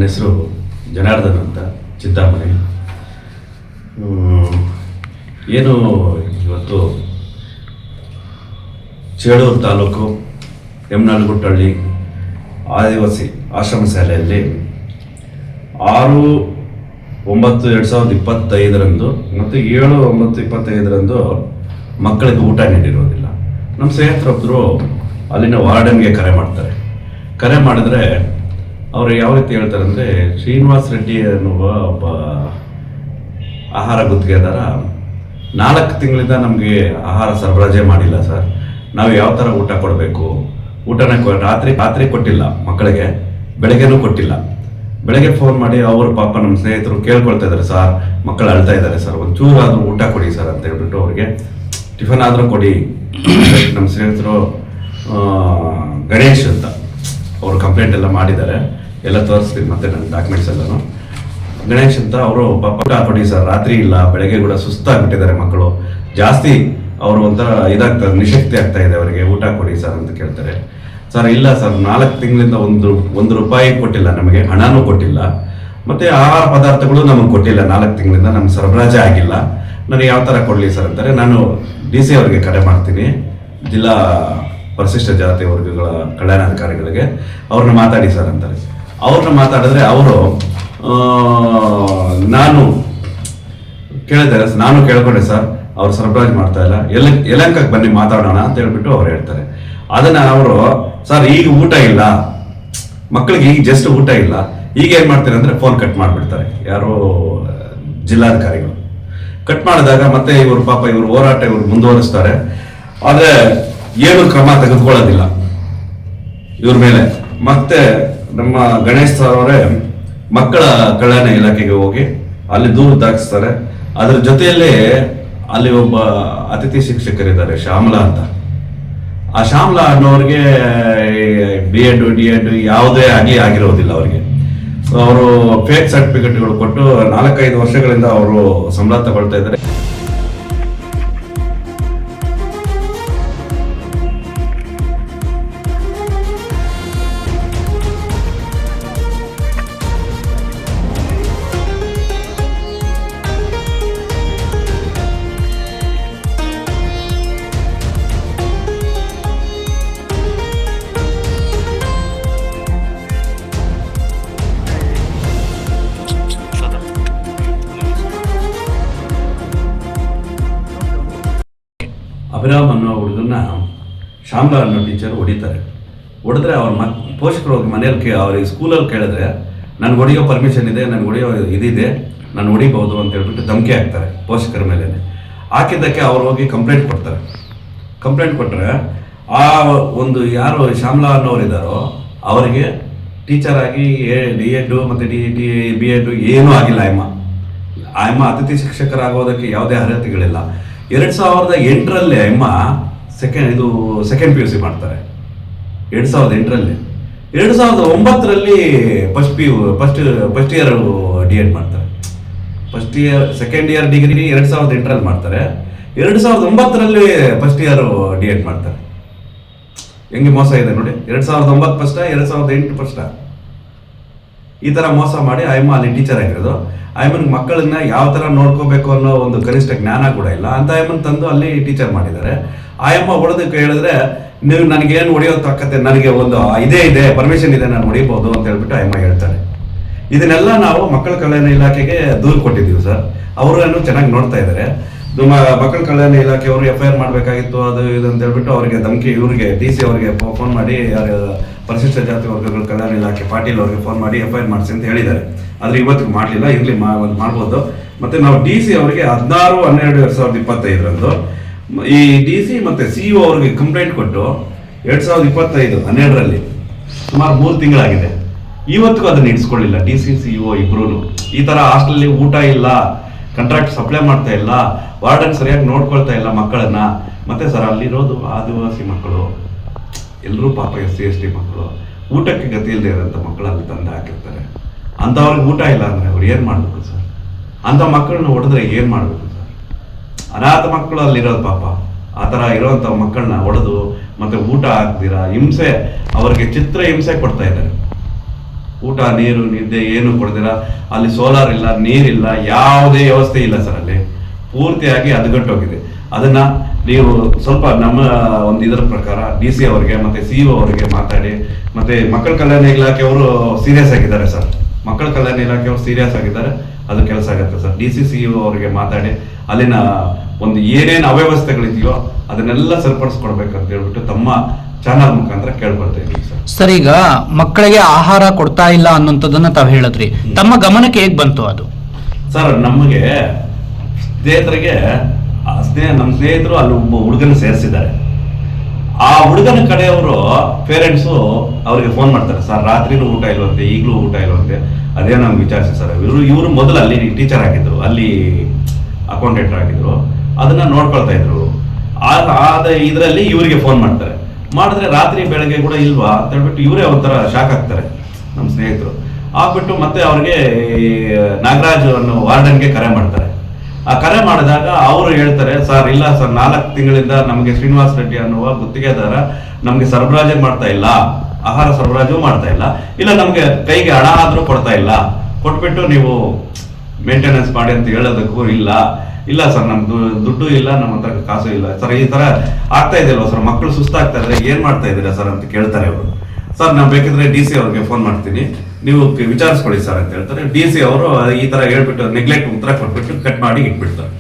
ಹೆಸರು ಜನಾರ್ದನ್ ಅಂತ, ಚಿಂತಾಮಣಿ. ಏನು ಇವತ್ತು ಚೇಳೂರು ತಾಲೂಕು ಯಮನಗುಟ್ಟಹಳ್ಳಿ ಆದಿವಾಸಿ ಆಶ್ರಮ ಶಾಲೆಯಲ್ಲಿ 6/9/2025 ಮತ್ತು 7/9/25 ಮಕ್ಕಳಿಗೆ ಊಟ ನೀಡಿರೋದಿಲ್ಲ. ನಮ್ಮ ಸ್ನೇಹಿತರೊಬ್ಬರು ಅಲ್ಲಿನ ವಾರ್ಡನ್ಗೆ ಕರೆ ಮಾಡ್ತಾರೆ. ಕರೆ ಮಾಡಿದ್ರೆ ಅವರು ಯಾವ ರೀತಿ ಹೇಳ್ತಾರೆ ಅಂದರೆ, ಶ್ರೀನಿವಾಸ್ ರೆಡ್ಡಿ ಅನ್ನುವ ಒಬ್ಬ ಆಹಾರ ಗುತ್ತಿಗೆದಾರ 4 ತಿಂಗಳಿಂದ ನಮಗೆ ಆಹಾರ ಸರಬರಾಜೇ ಮಾಡಿಲ್ಲ ಸರ್. ನಾವು ಯಾವ ಥರ ಊಟ ಕೊಡಬೇಕು? ಊಟನ ರಾತ್ರಿ ಕೊಟ್ಟಿಲ್ಲ ಮಕ್ಕಳಿಗೆ, ಬೆಳಗ್ಗೆನೂ ಕೊಟ್ಟಿಲ್ಲ. ಬೆಳಗ್ಗೆ ಫೋನ್ ಮಾಡಿ ಅವರು ಪಾಪ ನಮ್ಮ ಸ್ನೇಹಿತರು ಕೇಳ್ಕೊಳ್ತಾ ಇದ್ದಾರೆ, ಸರ್ ಮಕ್ಕಳು ಅಳ್ತಾ ಇದ್ದಾರೆ ಸರ್, ಒಂಚೂರು ಆದರೂ ಊಟ ಕೊಡಿ ಸರ್ ಅಂತ ಹೇಳ್ಬಿಟ್ಟು ಅವ್ರಿಗೆ ಟಿಫನ್ ಆದರೂ ಕೊಡಿ. ನಮ್ಮ ಸ್ನೇಹಿತರು ಗಣೇಶ್ ಅಂತ ಅವರು ಕಂಪ್ಲೇಂಟ್ ಎಲ್ಲ ಮಾಡಿದ್ದಾರೆ, ಎಲ್ಲ ತೋರಿಸ್ತೀನಿ ಮತ್ತೆ ನನ್ನ ಡಾಕ್ಯುಮೆಂಟ್ಸ್ ಎಲ್ಲನೂ. ಗಣೇಶ್ ಅಂತ ಅವರು ಪಾಪ ಊಟ ಕೊಡಿ ಸರ್, ರಾತ್ರಿ ಇಲ್ಲ ಬೆಳಗ್ಗೆ ಕೂಡ ಸುಸ್ತಾಗ್ಬಿಟ್ಟಿದ್ದಾರೆ ಮಕ್ಕಳು, ಜಾಸ್ತಿ ಅವರು ಒಂಥರ ಇದಾಗ್ತಾರೆ, ನಿಶಕ್ತಿ ಆಗ್ತಾ ಇದೆ ಅವರಿಗೆ, ಊಟ ಕೊಡಿ ಸರ್ ಅಂತ ಕೇಳ್ತಾರೆ. ಸರ್ ಇಲ್ಲ ಸರ್, 4 ತಿಂಗಳಿಂದ ಒಂದು ರೂಪಾಯಿ ಕೊಟ್ಟಿಲ್ಲ, ನಮಗೆ ಹಣನೂ ಕೊಟ್ಟಿಲ್ಲ, ಮತ್ತೆ ಆಹಾರ ಪದಾರ್ಥಗಳು ನಮಗೆ ಕೊಟ್ಟಿಲ್ಲ. 4 ತಿಂಗಳಿಂದ ನಮ್ಗೆ ಸರಬರಾಜೇ ಆಗಿಲ್ಲ, ನನಗೆ ಯಾವ ಥರ ಕೊಡಲಿ ಸರ್ ಅಂತಾರೆ. ನಾನು DC ಅವರಿಗೆ ಕರೆ ಮಾಡ್ತೀನಿ, ಜಿಲ್ಲಾ ಪರಿಶಿಷ್ಟ ಜಾತಿ ವರ್ಗಗಳ ಕಲ್ಯಾಣಾಧಿಕಾರಿಗಳಿಗೆ, ಅವ್ರನ್ನ ಮಾತಾಡಿ ಸರ್ ಅಂತಾರೆ. ಅವ್ರನ್ನ ಮಾತಾಡಿದ್ರೆ ಅವರು ನಾನು ಕೇಳ್ಕೊಂಡೆ ಸರ್, ಅವ್ರು ಸರಬರಾಜು ಮಾಡ್ತಾ ಇಲ್ಲ, ಯಲಹಂಕಕ್ಕೆ ಬನ್ನಿ ಮಾತಾಡೋಣ ಅಂತ ಹೇಳ್ಬಿಟ್ಟು ಅವ್ರು ಹೇಳ್ತಾರೆ. ಅದನ್ನ ಅವರು, ಸರ್ ಈಗ ಊಟ ಇಲ್ಲ ಮಕ್ಕಳಿಗೆ, ಈಗ ಜಸ್ಟ್ ಊಟ ಇಲ್ಲ, ಈಗ ಏನ್ ಮಾಡ್ತಾರೆ ಅಂದ್ರೆ ಫೋನ್ ಕಟ್ ಮಾಡಿಬಿಡ್ತಾರೆ ಯಾರೋ ಜಿಲ್ಲಾಧಿಕಾರಿಗಳು. ಕಟ್ ಮಾಡಿದಾಗ ಮತ್ತೆ ಇವರು ಪಾಪ ಇವರು ಹೋರಾಟ ಇವರು ಮುಂದುವರಿಸ್ತಾರೆ, ಆದ್ರೆ ಏನು ಕ್ರಮ ತೆಗೆದುಕೊಳ್ಳೋದಿಲ್ಲ ಇವ್ರ ಮೇಲೆ. ಮತ್ತೆ ನಮ್ಮ ಗಣೇಶ್ ಸರ್ ಅವರೇ ಮಕ್ಕಳ ಕಲ್ಯಾಣ ಇಲಾಖೆಗೆ ಹೋಗಿ ಅಲ್ಲಿ ದೂರು ದಾಖಲಿಸ್ತಾರೆ. ಅದ್ರ ಜೊತೆಯಲ್ಲೇ ಅಲ್ಲಿ ಒಬ್ಬ ಅತಿಥಿ ಶಿಕ್ಷಕರಿದ್ದಾರೆ ಶ್ಯಾಮಲಾ ಅಂತ. ಆ ಶ್ಯಾಮಲಾ ಅನ್ನೋರಿಗೆ B.Ed D.Ed ಯಾವುದೇ ಆಗಿರೋದಿಲ್ಲ ಅವರಿಗೆ. ಅವರು ಫೇಕ್ ಸರ್ಟಿಫಿಕೇಟ್ಗಳು ಕೊಟ್ಟು 4-5 ವರ್ಷಗಳಿಂದ ಅವರು ಸಂಬಳ ತಗೊಳ್ತಾ ಇದ್ದಾರೆ. ಅಭಿರಾಮ್ ಅನ್ನೋ ಹುಡುಗನ್ನ ಶ್ಯಾಮಲಾ ಅನ್ನೋ ಟೀಚರ್ ಹೊಡಿತಾರೆ. ಹೊಡೆದ್ರೆ ಅವ್ರ ಪೋಷಕರು ಹೋಗಿ ಮನೇಲಿ ಅವ್ರಿಗೆ ಸ್ಕೂಲಲ್ಲಿ ಕೇಳಿದ್ರೆ, ನನಗೆ ಹೊಡೆಯೋ ಪರ್ಮಿಷನ್ ಇದೆ, ನನಗೆ ಹೊಡೆಯೋ ಇದಿದೆ, ನಾನು ಹೊಡಿಬಹುದು ಅಂತ ಹೇಳ್ಬಿಟ್ಟು ಧಮಕಿ ಹಾಕ್ತಾರೆ ಪೋಷಕರ ಮೇಲೆ. ಹಾಕಿದ್ದಕ್ಕೆ ಅವ್ರು ಹೋಗಿ ಕಂಪ್ಲೇಂಟ್ ಕೊಡ್ತಾರೆ. ಕಂಪ್ಲೇಂಟ್ ಕೊಟ್ಟರೆ ಆ ಒಂದು ಯಾರು ಶ್ಯಾಮಲಾ ಅನ್ನೋರಿದ್ದಾರೋ ಅವರಿಗೆ ಟೀಚರ್ ಆಗಿ D.Ed ಮತ್ತು B.Ed ಏನೂ ಆಗಿಲ್ಲ. ಆಯಮ್ಮ ಅತಿಥಿ ಶಿಕ್ಷಕರಾಗೋದಕ್ಕೆ ಯಾವುದೇ ಅರ್ಹತೆಗಳಿಲ್ಲ. 2008ರಲ್ಲಿ ಅಮ್ಮ ಸೆಕೆಂಡ್ PUC ಮಾಡ್ತಾರೆ. 2008ರಲ್ಲಿ 2009ರಲ್ಲಿ ಫಸ್ಟ್ ಇಯರ್ D.Ed ಮಾಡ್ತಾರೆ. ಸೆಕೆಂಡ್ ಇಯರ್ ಡಿಗ್ರಿ 2008ರಲ್ಲಿ ಮಾಡ್ತಾರೆ. 2009ರಲ್ಲಿ ಫಸ್ಟ್ ಇಯರ್ D.Ed ಮಾಡ್ತಾರೆ. ಹೆಂಗೆ ಮೋಸ ಇದೆ ನೋಡಿ. 2009 ಫಸ್ಟ್, 2008 ಫಸ್ಟ್, ಈ ತರ ಮೋಸ ಮಾಡಿ ಅಯ್ಯಮ್ಮ ಅಲ್ಲಿ ಟೀಚರ್ ಆಗಿರೋದು. ಅಯ್ಯಮ್ಮನ ಮಕ್ಕಳನ್ನ ಯಾವ ತರ ನೋಡ್ಕೋಬೇಕು ಅನ್ನೋ ಒಂದು ಕನಿಷ್ಠ ಜ್ಞಾನ ಕೂಡ ಇಲ್ಲ ಅಂತ ಅಯ್ಯಮ್ಮನ್ ತಂದು ಅಲ್ಲಿ ಟೀಚರ್ ಮಾಡಿದ್ದಾರೆ. ಅಯ್ಯಮ್ಮ ಹೊಡೆದಕ್ಕೆ ಹೇಳಿದ್ರೆ, ನೀವು ನನಗೇನು ಹೊಡೆಯೋ ತಕ್ಕತೆ, ನನಗೆ ಒಂದು ಇದೆ ಪರ್ಮಿಷನ್ ಇದೆ, ನಾನು ಹೊಡಿಬಹುದು ಅಂತ ಹೇಳ್ಬಿಟ್ಟು ಅಯ್ಯಮ್ಮ ಹೇಳ್ತಾರೆ. ಇದನ್ನೆಲ್ಲ ನಾವು ಮಕ್ಕಳ ಕಲ್ಯಾಣ ಇಲಾಖೆಗೆ ದೂರು ಕೊಟ್ಟಿದ್ದೀವಿ ಸರ್. ಅವರನ್ನು ಚೆನ್ನಾಗಿ ನೋಡ್ತಾ ಇದ್ದಾರೆ. ಮಕ್ಕಳ ಕಲ್ಯಾಣ ಇಲಾಖೆಯವರು FIR ಮಾಡಬೇಕಾಗಿತ್ತು, ಅದು ಇದು ಅಂತ ಹೇಳ್ಬಿಟ್ಟು ಅವರಿಗೆ ಧಮಕಿ, ಇವರಿಗೆ DC ಅವರಿಗೆ ಫೋನ್ ಮಾಡಿ, ಪರಿಶಿಷ್ಟ ಜಾತಿ ವರ್ಗಗಳ ಕಲ್ಯಾಣ ಇಲಾಖೆ ಪಾಟೀಲ್ ಅವರಿಗೆ ಫೋನ್ ಮಾಡಿ FIR ಮಾಡಿಸಿ ಅಂತ ಹೇಳಿದ್ದಾರೆ. ಆದರೆ ಇವತ್ತಿಗೆ ಮಾಡಲಿಲ್ಲ, ಇರಲಿ ಮಾಡ್ಬೋದು. ಮತ್ತೆ ನಾವು DC ಅವರಿಗೆ 16/12/2025 ಈ DC ಮತ್ತೆ CEO ಅವರಿಗೆ ಕಂಪ್ಲೇಂಟ್ ಕೊಟ್ಟು 2025-12ರಲ್ಲಿ ಸುಮಾರು 3 ತಿಂಗಳಾಗಿದೆ. ಇವತ್ತಿಗೂ ಅದನ್ನ ಇಡಿಸ್ಕೊಳ್ಳಿಲ್ಲ DC CEO ಇಬ್ರು. ಈ ತರ ಹಾಸ್ಟೆಲ್ ಊಟ ಇಲ್ಲ, ಕಾಂಟ್ರಾಕ್ಟ್ ಸಪ್ಲೈ ಮಾಡ್ತಾ ಇಲ್ಲ, ವಾರ್ಡನ್ ಸರಿಯಾಗಿ ನೋಡ್ಕೊಳ್ತಾ ಇಲ್ಲ ಮಕ್ಕಳನ್ನ. ಮತ್ತೆ ಸರ್ ಅಲ್ಲಿರೋದು ಆದಿವಾಸಿ ಮಕ್ಕಳು, ಎಲ್ಲರೂ ಪಾಪ SC/ST ಮಕ್ಕಳು, ಊಟಕ್ಕೆ ಗತಿ ಇಲ್ಲದೆ ಇರೋಂಥ ಮಕ್ಕಳು ಅಲ್ಲಿ ತಂದು ಹಾಕಿರ್ತಾರೆ. ಅಂಥವ್ರಿಗೆ ಊಟ ಇಲ್ಲ ಅಂದ್ರೆ ಅವ್ರು ಏನ್ ಮಾಡ್ಬೇಕು ಸರ್? ಅಂಥ ಮಕ್ಕಳನ್ನ ಹೊಡೆದ್ರೆ ಏನ್ ಮಾಡ್ಬೇಕು ಸರ್? ಅನಾಥ ಮಕ್ಕಳು ಅಲ್ಲಿರೋದು ಪಾಪ. ಆ ಥರ ಇರೋಂಥ ಮಕ್ಕಳನ್ನ ಹೊಡೆದು ಮತ್ತೆ ಊಟ ಹಾಕ್ದಿರಾ ಹಿಂಸೆ, ಅವ್ರಿಗೆ ಚಿತ್ರ ಹಿಂಸೆ ಕೊಡ್ತಾ ಇದ್ದಾರೆ. ಊಟ ನೀರು ನಿದ್ದೆ ಏನು ಕೊಡ್ದಿರ, ಅಲ್ಲಿ ಸೋಲಾರ್ ಇಲ್ಲ, ನೀರಿಲ್ಲ, ಯಾವುದೇ ವ್ಯವಸ್ಥೆ ಇಲ್ಲ ಸರ್. ಅಲ್ಲಿ ಪೂರ್ತಿಯಾಗಿ ಹದಗೆಟ್ಟೋಗಿದೆ. ಅದನ್ನ ನೀವು ಸ್ವಲ್ಪ ನಮ್ಮ ಒಂದು ಇದರ ಪ್ರಕಾರ DC ಅವರಿಗೆ ಮತ್ತೆ CO ಅವರಿಗೆ ಮಾತಾಡಿ, ಮತ್ತೆ ಮಕ್ಕಳ ಕಲ್ಯಾಣ ಇಲಾಖೆಯವರು ಸೀರಿಯಸ್ ಆಗಿದ್ದಾರೆ ಸರ್. ಮಕ್ಕಳ ಕಲ್ಯಾಣ ಇಲಾಖೆಯವರು ಸೀರಿಯಸ್ ಆಗಿದ್ದಾರೆ, ಅದು ಕೆಲಸ ಆಗುತ್ತೆ ಸರ್. DC CO ಅವರಿಗೆ ಮಾತಾಡಿ ಅಲ್ಲಿನ ಒಂದು ಏನೇನು ಅವ್ಯವಸ್ಥೆಗಳಿದೆಯೋ ಅದನ್ನೆಲ್ಲ ಸರಿಪಡಿಸ್ಕೊಡ್ಬೇಕಂತ ಹೇಳ್ಬಿಟ್ಟು ತಮ್ಮ ಚಾನಲ್ ಮುಖಾಂತರ ಕೇಳ್ಕೊಳ್ತಾ ಇದ್ದೀವಿ ಸರ್. ಸರ್, ಈಗ ಮಕ್ಕಳಿಗೆ ಆಹಾರ ಕೊಡ್ತಾ ಇಲ್ಲ ಅನ್ನೋಂಥದ್ದನ್ನ ತಾವು ಹೇಳಿದ್ರಿ, ತಮ್ಮ ಗಮನಕ್ಕೆ ಹೇಗ್ ಬಂತು ಅದು? ಸರ್, ನಮಗೆ ಸ್ನೇಹಿತರಿಗೆ ನಮ್ಮ ಸ್ನೇಹಿತರು ಅಲ್ಲಿ ಒಬ್ಬ ಹುಡುಗನ ಸೇರಿಸಿದ್ದಾರೆ. ಆ ಹುಡುಗನ ಕಡೆಯವರು ಪೇರೆಂಟ್ಸು ಅವರಿಗೆ ಫೋನ್ ಮಾಡ್ತಾರೆ, ಸರ್ ರಾತ್ರಿನೂ ಊಟ ಇಲ್ವಂತೆ, ಈಗಲೂ ಊಟ ಇಲ್ವಂತೆ. ಅದೇ ನಮ್ಗೆ ವಿಚಾರಿಸಿ ಸರ್. ಇವರು ಮೊದಲು ಅಲ್ಲಿ ಟೀಚರ್ ಆಗಿದ್ರು, ಅಲ್ಲಿ ಅಕೌಂಟೆಂಟ್ ಆಗಿದ್ರು, ಅದನ್ನ ನೋಡ್ಕೊಳ್ತಾ ಇದ್ರು. ಇದರಲ್ಲಿ ಇವರಿಗೆ ಫೋನ್ ಮಾಡ್ತಾರೆ. ಮಾಡಿದ್ರೆ ರಾತ್ರಿ ಬೆಳಗ್ಗೆ ಕೂಡ ಇಲ್ವಾ ಅಂತ ಹೇಳ್ಬಿಟ್ಟು ಇವರೇ ಒಂಥರ ಶಾಕ್ ಆಗ್ತಾರೆ ನಮ್ಮ ಸ್ನೇಹಿತರು. ಆಗ್ಬಿಟ್ಟು ಮತ್ತೆ ಅವ್ರಿಗೆ ನಾಗರಾಜ್ ಅನ್ನೋ ವಾರ್ಡನ್ಗೆ ಕರೆ ಮಾಡ್ತಾರೆ. ಆ ಕರೆ ಮಾಡಿದಾಗ ಅವರು ಹೇಳ್ತಾರೆ, ಸರ್ ಇಲ್ಲ ಸರ್, 4 ತಿಂಗಳಿಂದ ನಮಗೆ ಶ್ರೀನಿವಾಸ್ ರೆಡ್ಡಿ ಅನ್ನುವ ಗುತ್ತಿಗೆದಾರ ನಮಗೆ ಸರಬರಾಜು ಮಾಡ್ತಾ ಇಲ್ಲ, ಆಹಾರ ಸರಬರಾಜು ಮಾಡ್ತಾ ಇಲ್ಲ, ನಮಗೆ ಕೈಗೆ ಹಣ ಆದ್ರೂ ಕೊಡ್ತಾ ಇಲ್ಲ, ಕೊಟ್ಬಿಟ್ಟು ನೀವು ಮೇಂಟೆನೆನ್ಸ್ ಮಾಡಿ ಅಂತ ಹೇಳೋದಕ್ಕೂ ಇಲ್ಲ ಸರ್, ನಮ್ದು ದುಡ್ಡು ಇಲ್ಲ, ನಮ್ಮ ಹತ್ರ ಕಾಸು ಇಲ್ಲ ಸರ್, ಈ ತರ ಆಗ್ತಾ ಇದೆಯಲ್ವ ಸರ್, ಮಕ್ಕಳು ಸುಸ್ತಾಗ್ತಾ ಇದ್ರೆ ಏನ್ ಮಾಡ್ತಾ ಇದ್ದೀರಾ ಸರ್ ಅಂತ ಕೇಳ್ತಾರೆ ಅವರು. ಸರ್ ನಾವು ಬೇಕಿದ್ರೆ DC ಅವ್ರಿಗೆ ಫೋನ್ ಮಾಡ್ತೀನಿ, ನೀವು ವಿಚಾರಿಸ್ಕೊಳ್ಳಿ ಸರ್ ಅಂತ ಹೇಳ್ತಾರೆ. DC ಅವರು ಈ ತರ ಹೇಳ್ಬಿಟ್ಟು ನೆಗ್ಲೆಕ್ಟ್ ಉತ್ತರ ಕೊಟ್ಬಿಟ್ಟು ಕಟ್ ಮಾಡಿ ಇಟ್ಬಿಡ್ತಾರೆ.